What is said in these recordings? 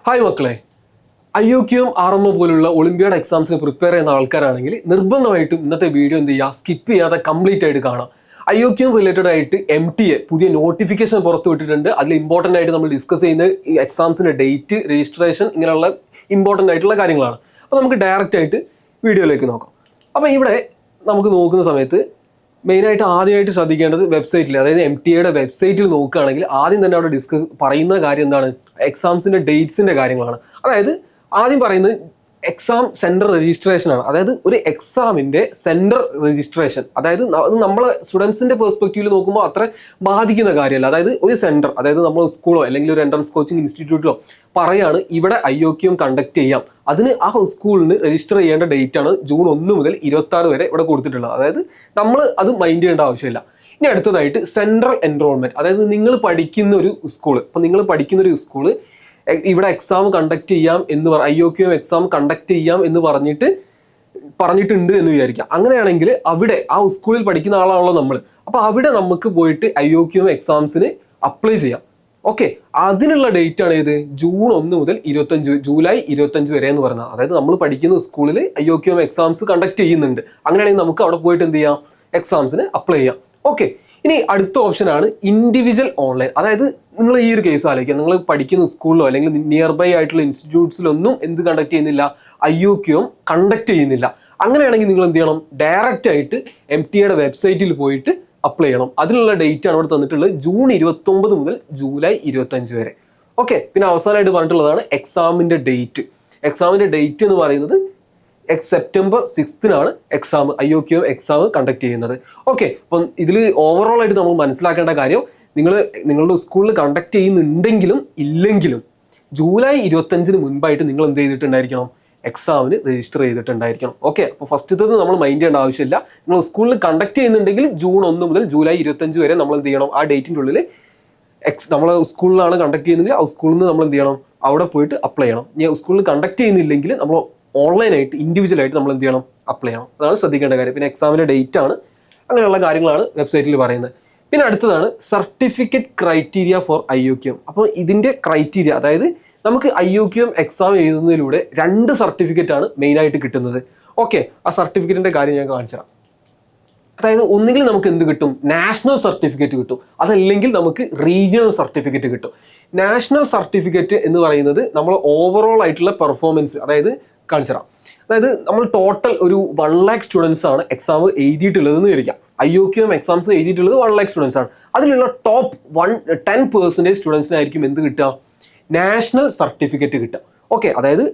Hi മക്കളെ, IOQM RMO പോലുള്ള olympiad എക്സാംസിന് prepare ചെയ്യുന്ന ആൾക്കാരാണെങ്കിൽ നിർബന്ധമായിട്ടും ഇന്നത്തെ വീഡിയോ എന്ത് ചെയ്യുക, സ്കിപ്പ് ചെയ്യാതെ കംപ്ലീറ്റ് ആയിട്ട് കാണാം. IOQM റിലേറ്റഡ് ആയിട്ട് MTA പുതിയ നോട്ടിഫിക്കേഷൻ പുറത്തു വിട്ടിട്ടുണ്ട്. അതിൽ ഇമ്പോർട്ടൻ്റ് ആയിട്ട് നമ്മൾ ഡിസ്കസ് ചെയ്യുന്നത് ഈ എക്സാംസിൻ്റെ ഡേറ്റ്, രജിസ്ട്രേഷൻ, ഇങ്ങനെയുള്ള ഇമ്പോർട്ടൻ്റ് ആയിട്ടുള്ള കാര്യങ്ങളാണ്. അപ്പോൾ നമുക്ക് ഡയറക്റ്റ് ആയിട്ട് വീഡിയോയിലേക്ക് നോക്കാം. അപ്പോൾ ഇവിടെ നമുക്ക് നോക്കുന്ന സമയത്ത് മെയിനായിട്ട് ആദ്യമായിട്ട് ശ്രദ്ധിക്കേണ്ടത് വെബ്സൈറ്റിൽ, അതായത് MTA വെബ്സൈറ്റിൽ നോക്കുകയാണെങ്കിൽ ആദ്യം തന്നെ അവിടെ പറയുന്ന കാര്യം എന്താണ്, എക്സാംസിൻ്റെ ഡേറ്റ്സിൻ്റെ കാര്യങ്ങളാണ്. അതായത് ആദ്യം പറയുന്നത് എക്സാം സെൻറ്റർ രജിസ്ട്രേഷൻ ആണ്. അതായത് ഒരു എക്സാമിൻ്റെ സെൻറ്റർ രജിസ്ട്രേഷൻ, അതായത് അത് നമ്മളെ സ്റ്റുഡൻസിൻ്റെ പെർസ്പെക്റ്റീവിൽ നോക്കുമ്പോൾ അത്ര ബാധിക്കുന്ന കാര്യമല്ല. അതായത് ഒരു സെൻറ്റർ, അതായത് നമ്മൾ സ്കൂളോ അല്ലെങ്കിൽ ഒരു എൻട്രൻസ് കോച്ചിങ് ഇൻസ്റ്റിറ്റ്യൂട്ടിലോ പറയാണ് ഇവിടെ IOQM കണ്ടക്ട് ചെയ്യാം, അതിന് ആ സ്കൂളിന് രജിസ്റ്റർ ചെയ്യേണ്ട ഡേറ്റ് ആണ് ജൂൺ 1 മുതൽ 26 വരെ ഇവിടെ കൊടുത്തിട്ടുള്ളത്. അതായത് നമ്മൾ അത് മൈൻഡ് ചെയ്യേണ്ട ആവശ്യമില്ല. ഇനി അടുത്തതായിട്ട് സെൻട്രൽ എൻറോൾമെൻറ്റ്, അതായത് നിങ്ങൾ പഠിക്കുന്ന ഒരു സ്കൂള്, ഇപ്പം നിങ്ങൾ പഠിക്കുന്ന ഒരു സ്കൂള് ഇവിടെ എക്സാം കണ്ടക്ട് ചെയ്യാം എന്ന് IOQM എക്സാം കണ്ടക്ട് ചെയ്യാം എന്ന് പറഞ്ഞിട്ടുണ്ട് എന്ന് വിചാരിക്കാം. അങ്ങനെയാണെങ്കിൽ അവിടെ ആ സ്കൂളിൽ പഠിക്കുന്ന ആളാണല്ലോ നമ്മൾ, അപ്പോൾ അവിടെ നമുക്ക് പോയിട്ട് IOQM എക്സാംസിന് അപ്ലൈ ചെയ്യാം. ഓക്കെ, അതിനുള്ള ഡേറ്റ് ആണ് ഏത്, ജൂൺ 1 മുതൽ 25 ജൂലൈ 25 വരെ എന്ന് പറഞ്ഞാൽ. അതായത് നമ്മൾ പഠിക്കുന്ന സ്കൂളിൽ IOQM എക്സാംസ് കണ്ടക്ട് ചെയ്യുന്നുണ്ട്. അങ്ങനെയാണെങ്കിൽ നമുക്ക് അവിടെ പോയിട്ട് എന്ത് ചെയ്യാം, എക്സാംസിന് അപ്ലൈ ചെയ്യാം. ഓക്കെ, ഇനി അടുത്ത ഓപ്ഷനാണ് ഇൻഡിവിജ്വൽ ഓൺലൈൻ. അതായത് നിങ്ങൾ ഈ ഒരു കേസ് ആലോചിക്കുക, നിങ്ങൾ പഠിക്കുന്ന സ്കൂളിലോ അല്ലെങ്കിൽ നിയർ ബൈ ആയിട്ടുള്ള ഇൻസ്റ്റിറ്റ്യൂട്ട്സിലൊന്നും എന്ത് കണ്ടക്ട് ചെയ്യുന്നില്ല, IOQM കണ്ടക്ട് ചെയ്യുന്നില്ല. അങ്ങനെയാണെങ്കിൽ നിങ്ങൾ എന്ത് ചെയ്യണം, ഡയറക്റ്റ് ആയിട്ട് MTA വെബ്സൈറ്റിൽ പോയിട്ട് അപ്ലൈ ചെയ്യണം. അതിനുള്ള ഡേറ്റ് ആണ് ഇവിടെ തന്നിട്ടുള്ളത്, ജൂൺ 29 മുതൽ ജൂലൈ 25 വരെ. ഓക്കെ, പിന്നെ അവസാനമായിട്ട് പറഞ്ഞിട്ടുള്ളതാണ് എക്സാമിൻ്റെ ഡേറ്റ്. എക്സാമിൻ്റെ ഡേറ്റ് എന്ന് പറയുന്നത് September 6 exam, IOQM exam conduct ചെയ്യുന്നത്. ഓക്കെ, അപ്പം ഇതിൽ ഓവറോൾ ആയിട്ട് നമ്മൾ മനസ്സിലാക്കേണ്ട കാര്യം, നിങ്ങളുടെ സ്കൂളിൽ കണ്ടക്ട് ചെയ്യുന്നുണ്ടെങ്കിലും ഇല്ലെങ്കിലും ജൂലൈ 25 മുൻപായിട്ട് നിങ്ങൾ എന്ത് ചെയ്തിട്ടുണ്ടായിരിക്കണം, എക്സാമിന് രജിസ്റ്റർ ചെയ്തിട്ടുണ്ടായിരിക്കണം. ഓക്കെ, അപ്പോൾ ഫസ്റ്റത്തെ നമ്മൾ മൈൻഡ് ചെയ്യേണ്ട ആവശ്യമില്ല. നിങ്ങൾ സ്കൂളിൽ കണ്ടക്ട് ചെയ്യുന്നുണ്ടെങ്കിൽ ജൂൺ 1 മുതൽ ജൂലൈ 25 വരെ നമ്മൾ എന്ത് ചെയ്യണം, ആ ഡേറ്റിൻ്റെ ഉള്ളിൽ നമ്മളെ സ്കൂളിലാണ് കണ്ടക്ട് ചെയ്യുന്നതെങ്കിൽ ആ സ്കൂളിൽ നിന്ന് നമ്മൾ എന്ത് ചെയ്യണം, അവിടെ പോയിട്ട് അപ്ലൈ ചെയ്യണം. ഇനി സ്കൂളിൽ കണ്ടക്ട് ചെയ്യുന്നില്ലെങ്കിൽ നമ്മൾ ഓൺലൈനായിട്ട് ഇൻഡിവിജ്വലായിട്ട് നമ്മൾ എന്ത് ചെയ്യണം, അപ്ലൈ ചെയ്യണം. അതാണ് ശ്രദ്ധിക്കേണ്ട കാര്യം. പിന്നെ എക്സാമിൻ്റെ ഡേറ്റ് ആണ്, അങ്ങനെയുള്ള കാര്യങ്ങളാണ് വെബ്സൈറ്റിൽ പറയുന്നത്. പിന്നെ അടുത്തതാണ് സർട്ടിഫിക്കറ്റ് ക്രൈറ്റീരിയ ഫോർ IOQM. അപ്പോൾ ഇതിൻ്റെ ക്രൈറ്റീരിയ, അതായത് നമുക്ക് IOQM എക്സാം എഴുതുന്നതിലൂടെ 2 സർട്ടിഫിക്കറ്റ് ആണ് മെയിനായിട്ട് കിട്ടുന്നത്. ഓക്കെ, ആ സർട്ടിഫിക്കറ്റിൻ്റെ കാര്യം ഞാൻ കാണിച്ചു തരാം. അതായത് ഒന്നുകിൽ നമുക്ക് എന്ത് കിട്ടും, നാഷണൽ സർട്ടിഫിക്കറ്റ് കിട്ടും, അതല്ലെങ്കിൽ നമുക്ക് റീജിയണൽ സർട്ടിഫിക്കറ്റ് കിട്ടും. നാഷണൽ സർട്ടിഫിക്കറ്റ് എന്ന് പറയുന്നത് നമ്മൾ ഓവറോൾ ആയിട്ടുള്ള പെർഫോമൻസ്, അതായത് കാണിച്ചു തരാം. അതായത് നമ്മൾ ടോട്ടൽ ഒരു 1 lakh സ്റ്റുഡൻസ് ആണ് എക്സാം എഴുതിയിട്ടുള്ളതെന്ന് വിചാരിക്കാം. IOQM എക്സാംസ് എഴുതിയിട്ടുള്ളത് 1 lakh സ്റ്റുഡൻസ് ആണ്. അതിലുള്ള ടോപ്പ് 10% സ്റ്റുഡൻസിനായിരിക്കും എന്ത് കിട്ടുക, നാഷണൽ സർട്ടിഫിക്കറ്റ് കിട്ടുക. ഓക്കെ, അതായത്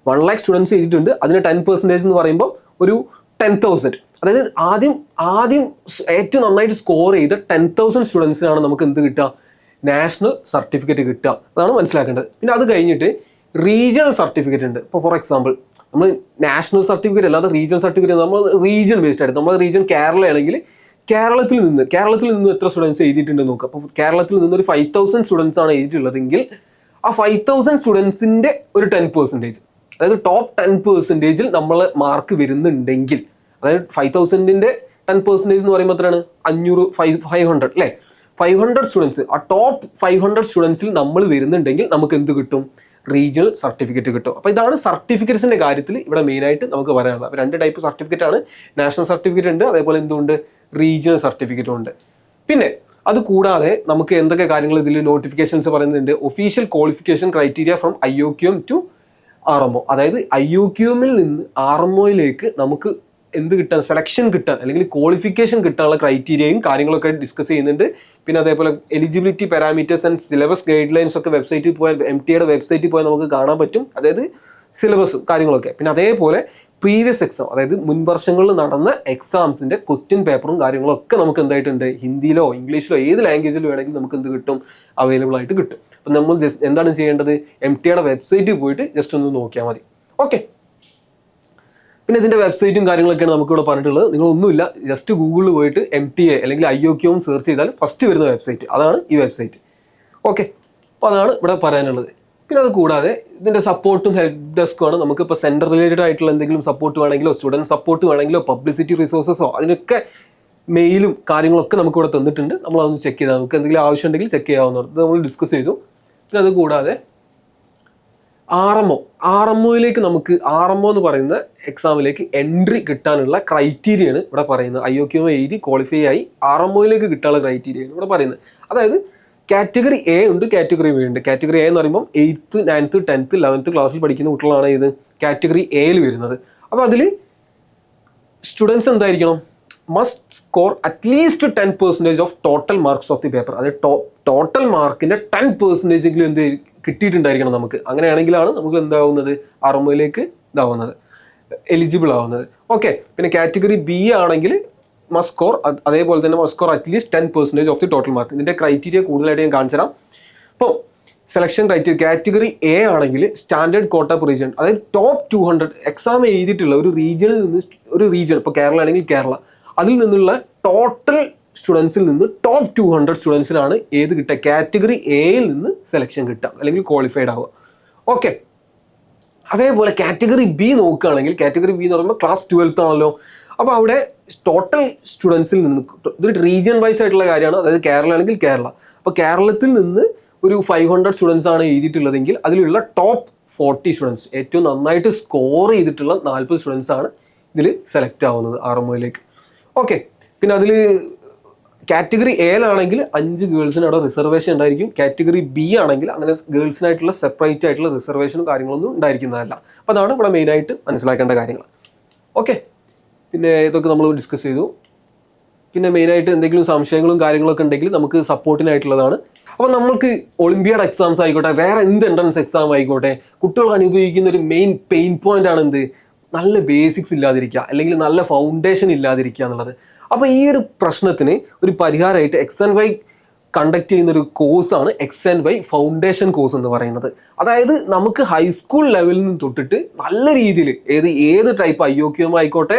1 lakh സ്റ്റുഡൻസ് എഴുതിയിട്ടുണ്ട്, അതിന് 10% എന്ന് പറയുമ്പോൾ ഒരു 10,000. അതായത് ആദ്യം ഏറ്റവും നന്നായിട്ട് സ്കോർ ചെയ്ത 10,000 സ്റ്റുഡൻസിനാണ് നമുക്ക് എന്ത് കിട്ടുക, നാഷണൽ സർട്ടിഫിക്കറ്റ് കിട്ടുക. അതാണ് മനസ്സിലാക്കേണ്ടത്. പിന്നെ അത് കഴിഞ്ഞിട്ട് റീജിയണൽ സർട്ടിഫിക്കറ്റ് ഉണ്ട്. ഇപ്പോൾ ഫോർ എക്സാമ്പിൾ നമ്മൾ നാഷണൽ സർട്ടിഫിക്കറ്റ് അല്ലാതെ റീജിയണൽ സർട്ടിഫിക്കറ്റ്, നമ്മൾ റീജിയൻ ബേസ്ഡ് ആയിട്ട്, നമ്മുടെ റീജിയൻ കേരള ആണെങ്കിൽ കേരളത്തിൽ നിന്ന് എത്ര സ്റ്റുഡൻസ് എഴുതിയിട്ടുണ്ടെന്ന് നോക്കുക. അപ്പോൾ കേരളത്തിൽ നിന്ന് ഒരു 5,000 സ്റ്റുഡൻസ് ആണ് എഴുതിയിട്ടുള്ളതെങ്കിൽ ആ 5,000 സ്റ്റുഡൻസിൻ്റെ ഒരു 10%, അതായത് ടോപ്പ് 10%ൽ നമ്മൾ മാർക്ക് വരുന്നുണ്ടെങ്കിൽ, അതായത് 5,000ൻ്റെ 10% എന്ന് പറയുമ്പോൾ എത്രയാണ്, 500 അല്ലേ, 500 സ്റ്റുഡൻസ്, ആ ടോപ്പ് 500 സ്റ്റുഡൻസിൽ നമ്മൾ വരുന്നുണ്ടെങ്കിൽ നമുക്ക് എന്ത് കിട്ടും, റീജിയണൽ സർട്ടിഫിക്കറ്റ് കിട്ടും. അപ്പോൾ ഇതാണ് സർട്ടിഫിക്കറ്റ്സിൻ്റെ കാര്യത്തിൽ ഇവിടെ മെയിനായിട്ട് നമുക്ക് പറയാനുള്ളത്. അപ്പോൾ 2 ടൈപ്പ് സർട്ടിഫിക്കറ്റ് ആണ്, നാഷണൽ സർട്ടിഫിക്കറ്റ് ഉണ്ട്, അതേപോലെ എന്തുകൊണ്ട് റീജിയണൽ സർട്ടിഫിക്കറ്റും ഉണ്ട്. പിന്നെ അത് കൂടാതെ നമുക്ക് എന്തൊക്കെ കാര്യങ്ങൾ ഇതിൽ നോട്ടിഫിക്കേഷൻസ് പറയുന്നുണ്ട്, official qualification criteria from IOQM to RMO. അതായത് IOQMൽ നിന്ന് RMOയിലേക്ക് നമുക്ക് എന്ത് കിട്ടാൻ, സെലക്ഷൻ കിട്ടാൻ അല്ലെങ്കിൽ ക്വാളിഫിക്കേഷൻ കിട്ടാനുള്ള ക്രൈറ്റീരിയയും കാര്യങ്ങളൊക്കെ ഡിസ്കസ് ചെയ്യുന്നുണ്ട്. പിന്നെ അതേപോലെ eligibility parameters and syllabus guide lines ഒക്കെ വെബ്സൈറ്റിൽ പോയാൽ, MTA വെബ്സൈറ്റിൽ പോയാൽ നമുക്ക് കാണാൻ പറ്റും. അതായത് സിലബസും കാര്യങ്ങളൊക്കെ. പിന്നെ അതേപോലെ പ്രീവിയസ് എക്സാം, അതായത് മുൻ വർഷങ്ങളിൽ നടന്ന എക്സാംസിൻ്റെ ക്വസ്റ്റ്യൻ പേപ്പറും കാര്യങ്ങളൊക്കെ നമുക്ക് എന്തായിട്ടുണ്ട്, ഹിന്ദിയിലോ ഇംഗ്ലീഷിലോ ഏത് ലാംഗ്വേജിൽ വേണമെങ്കിലും നമുക്ക് എന്ത് കിട്ടും, അവൈലബിൾ ആയിട്ട് കിട്ടും. അപ്പം നമ്മൾ എന്താണ് ചെയ്യേണ്ടത്, MTA വെബ്സൈറ്റിൽ പോയിട്ട് ജസ്റ്റ് ഒന്ന് നോക്കിയാൽ മതി. ഓക്കെ, പിന്നെ ഇതിൻ്റെ വെബ്സൈറ്റും കാര്യങ്ങളൊക്കെയാണ് നമുക്കിവിടെ പറഞ്ഞിട്ടുള്ളത്. നിങ്ങളൊന്നുമില്ല, ജസ്റ്റ് ഗൂഗിളിൽ പോയിട്ട് MTA അല്ലെങ്കിൽ IOQM സെർച്ച് ചെയ്താൽ ഫസ്റ്റ് വരുന്ന വെബ്സൈറ്റ് അതാണ് ഈ വെബ്സൈറ്റ്. ഓക്കെ, അപ്പോൾ അതാണ് ഇവിടെ പറയാനുള്ളത്. പിന്നെ അത് കൂടാതെ ഇതിൻ്റെ സപ്പോർട്ടും ഹെൽപ്പ് ഡെസ്ക്കുമാണ്. നമുക്കിപ്പോൾ സെൻറ്റർ റിലേറ്റഡ് ആയിട്ടുള്ള എന്തെങ്കിലും സപ്പോർട്ട് വേണമെങ്കിലോ സ്റ്റുഡൻറ്റ് സപ്പോർട്ട് വേണമെങ്കിലോ പബ്ലിസിറ്റി റിസോഴ്സസോ അതിനൊക്കെ മെയിലും കാര്യങ്ങളൊക്കെ നമുക്കിവിടെ തന്നിട്ടുണ്ട്. നമ്മളതൊന്ന് ചെക്ക് ചെയ്താൽ നമുക്ക് എന്തെങ്കിലും ആവശ്യമുണ്ടെങ്കിൽ ചെക്ക് ചെയ്യാവുന്നതാണ്. ഇത് നമ്മൾ ഡിസ്കസ് ചെയ്തു. പിന്നെ അത് കൂടാതെ ആർ എം ഒയിലേക്ക് നമുക്ക് RMO എന്ന് പറയുന്ന എക്സാമിലേക്ക് എൻട്രി കിട്ടാനുള്ള ക്രൈറ്റീരിയയാണ് ഇവിടെ പറയുന്നത്. IOQM എഴുതി ക്വാളിഫൈ ആയി RMOയിലേക്ക് കിട്ടാനുള്ള ക്രൈറ്റീരിയയാണ് ഇവിടെ പറയുന്നത്. അതായത് കാറ്റഗറി A ഉണ്ട്, കാറ്റഗറി B ഉണ്ട്. കാറ്റഗറി A എന്ന് പറയുമ്പോൾ 8th 9th 10th 11th ക്ലാസ്സിൽ പഠിക്കുന്ന കുട്ടികളാണ് ഇത് കാറ്റഗറി Aയിൽ വരുന്നത്. അപ്പോൾ അതിൽ സ്റ്റുഡൻസ് എന്തായിരിക്കണം? Must score at least 10% of total marks of the paper. അത് ടോട്ടൽ മാർക്കിൻ്റെ 10% എന്ത് കിട്ടിയിട്ടുണ്ടായിരിക്കണം നമുക്ക്. അങ്ങനെയാണെങ്കിലാണ് നമുക്ക് എന്താവുന്നത് RMOയിലേക്ക് ഇതാവുന്നത്, എലിജിബിൾ ആവുന്നത്. ഓക്കെ. പിന്നെ കാറ്റഗറി B ആണെങ്കിൽ മസ്റ്റ് സ്കോർ, അതേപോലെ തന്നെ must score at least 10% of the total mark. ഇതിൻ്റെ ക്രൈറ്റീരിയ കൂടുതലായിട്ട് ഞാൻ കാണിച്ചു തരാം. അപ്പോൾ സെലക്ഷൻ ക്രൈറ്റീരിയ കാറ്റഗറി A ആണെങ്കിൽ സ്റ്റാൻഡേർഡ് കോട്ട പെർ റീജിയൻ, അതായത് ടോപ്പ് 200 എക്സാം എഴുതിയിട്ടുള്ള ഒരു റീജിയനിൽ നിന്ന്, ഒരു റീജിയൻ ഇപ്പോൾ കേരള ആണെങ്കിൽ കേരള, അതിൽ നിന്നുള്ള ടോട്ടൽ സ്റ്റുഡൻസിൽ നിന്ന് ടോപ്പ് 200 സ്റ്റുഡൻസിനാണ് ഏത് കിട്ടുക? കാറ്റഗറി Aയിൽ നിന്ന് സെലക്ഷൻ കിട്ടുക, അല്ലെങ്കിൽ ക്വാളിഫൈഡ് ആവുക. ഓക്കെ. അതേപോലെ കാറ്റഗറി B നോക്കുകയാണെങ്കിൽ, കാറ്റഗറി B എന്ന് പറയുമ്പോൾ ക്ലാസ് 12th ആണല്ലോ. അപ്പോൾ അവിടെ ടോട്ടൽ സ്റ്റുഡൻസിൽ നിന്ന്, ഇതൊരു റീജിയൻ വൈസ് ആയിട്ടുള്ള കാര്യമാണ്. അതായത് കേരള ആണെങ്കിൽ കേരള, അപ്പോൾ കേരളത്തിൽ നിന്ന് ഒരു 500 സ്റ്റുഡൻസ് ആണ് എഴുതിയിട്ടുള്ളതെങ്കിൽ അതിലുള്ള ടോപ്പ് 40 സ്റ്റുഡൻസ്, ഏറ്റവും നന്നായിട്ട് സ്കോർ ചെയ്തിട്ടുള്ള 40 സ്റ്റുഡൻസ് ആണ് ഇതിൽ സെലക്ട് ആവുന്നത് RMOയിലേക്ക്. ഓക്കെ. പിന്നെ അതിൽ കാറ്റഗറി Aയിലാണെങ്കിൽ 5 ഗേൾസിന് അവിടെ റിസർവേഷൻ ഉണ്ടായിരിക്കും. കാറ്റഗറി B ആണെങ്കിൽ അങ്ങനെ ഗേൾസിനായിട്ടുള്ള സെപ്പറേറ്റ് ആയിട്ടുള്ള റിസർവേഷനും കാര്യങ്ങളൊന്നും ഉണ്ടായിരിക്കുന്നതല്ല. അപ്പോൾ അതാണ് ഇവിടെ മെയിനായിട്ട് മനസ്സിലാക്കേണ്ട കാര്യങ്ങൾ. ഓക്കെ. പിന്നെ ഇതൊക്കെ നമ്മൾ ഡിസ്കസ് ചെയ്തു. പിന്നെ മെയിനായിട്ട് എന്തെങ്കിലും സംശയങ്ങളും കാര്യങ്ങളൊക്കെ ഉണ്ടെങ്കിൽ നമുക്ക് സപ്പോർട്ടിനായിട്ടുള്ളതാണ്. അപ്പോൾ നമുക്ക് ഒളിമ്പിയാഡ് എക്സാംസ് ആയിക്കോട്ടെ, വേറെ എന്ത് എൻട്രൻസ് എക്സാം ആയിക്കോട്ടെ, കുട്ടികൾ അനുഭവിക്കുന്ന ഒരു മെയിൻ പെയിൻ പോയിന്റ് ആണ് എന്ത്? നല്ല ബേസിക്സ് ഇല്ലാതിരിക്കുക, അല്ലെങ്കിൽ നല്ല ഫൗണ്ടേഷൻ ഇല്ലാതിരിക്കുക എന്നുള്ളത്. അപ്പോൾ ഈ ഒരു പ്രശ്നത്തിന് ഒരു പരിഹാരമായിട്ട് XNY കണ്ടക്ട് ചെയ്യുന്ന ഒരു കോഴ്സാണ് XNY ഫൗണ്ടേഷൻ കോഴ്സ് എന്ന് പറയുന്നത്. അതായത് നമുക്ക് ഹൈസ്കൂൾ ലെവലിൽ നിന്ന് തൊട്ടിട്ട് നല്ല രീതിയിൽ ഏത് ടൈപ്പ് IOQM ആയിക്കോട്ടെ,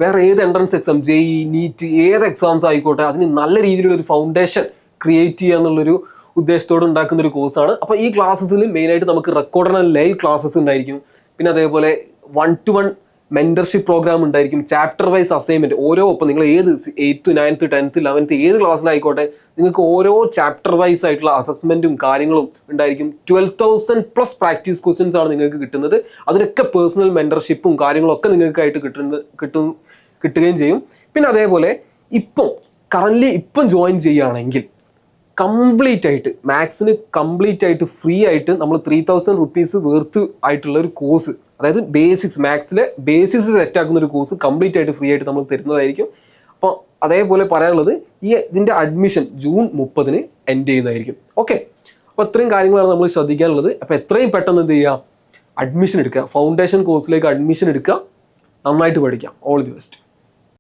വേറെ ഏത് എൻട്രൻസ് എക്സാം, JEE, NEET, ഏത് എക്സാംസ് ആയിക്കോട്ടെ, അതിന് നല്ല രീതിയിലുള്ള ഒരു ഫൗണ്ടേഷൻ ക്രിയേറ്റ് ചെയ്യുക എന്നുള്ളൊരു ഉദ്ദേശത്തോടെ ഉണ്ടാക്കുന്ന ഒരു കോഴ്സാണ്. അപ്പോൾ ഈ ക്ലാസ്സസിൽ മെയിനായിട്ട് നമുക്ക് റെക്കോർഡ് ആൻഡ് ലൈവ് ക്ലാസ്സസ് ഉണ്ടായിരിക്കും. പിന്നെ അതേപോലെ 1-to-1 മെന്റർഷിപ്പ് പ്രോഗ്രാം ഉണ്ടായിരിക്കും. ചാപ്റ്റർ വൈസ് അസൈൻമെന്റ് ഓരോ, ഇപ്പോൾ നിങ്ങൾ ഏത് 8th 9th 10th 11th ഏത് ക്ലാസ്സിലായിക്കോട്ടെ, നിങ്ങൾക്ക് ഓരോ ചാപ്റ്റർ വൈസ് ആയിട്ടുള്ള അസസ്മെന്റും കാര്യങ്ങളും ഉണ്ടായിരിക്കും. 12,000+ പ്രാക്ടീസ് ക്വസ്റ്റ്യൻസ് ആണ് നിങ്ങൾക്ക് കിട്ടുന്നത്. അതിനൊക്കെ പേഴ്സണൽ മെന്റർഷിപ്പും കാര്യങ്ങളൊക്കെ നിങ്ങൾക്കായിട്ട് കിട്ടുകയും ചെയ്യും. പിന്നെ അതേപോലെ ഇപ്പം ജോയിൻ ചെയ്യുകയാണെങ്കിൽ കംപ്ലീറ്റ് ആയിട്ട് മാത്സിന് കംപ്ലീറ്റ് ആയിട്ട് ഫ്രീ ആയിട്ട് നമ്മൾ 3,000 rupees വേർത്ത് ആയിട്ടുള്ള ഒരു കോഴ്സ്, അതായത് ബേസിക്സ്, മാത്സിലെ ബേസിക്സ് സെറ്റ് ആക്കുന്ന ഒരു കോഴ്സ് കംപ്ലീറ്റ് ആയിട്ട് ഫ്രീ ആയിട്ട് നമ്മൾ തരുന്നതായിരിക്കും. അപ്പോൾ അതേപോലെ പറയാനുള്ളത്, ഇതിൻ്റെ അഡ്മിഷൻ June 30 എൻഡ് ചെയ്യുന്നതായിരിക്കും. ഓക്കെ. അപ്പോൾ ഇത്രയും കാര്യങ്ങളാണ് നമ്മൾ ശ്രദ്ധിക്കാനുള്ളത്. അപ്പോൾ എത്രയും പെട്ടെന്ന് എന്ത് ചെയ്യുക? അഡ്മിഷൻ എടുക്കുക, ഫൗണ്ടേഷൻ കോഴ്സിലേക്ക് അഡ്മിഷൻ എടുക്കുക, നന്നായിട്ട് പഠിക്കാം. All the best.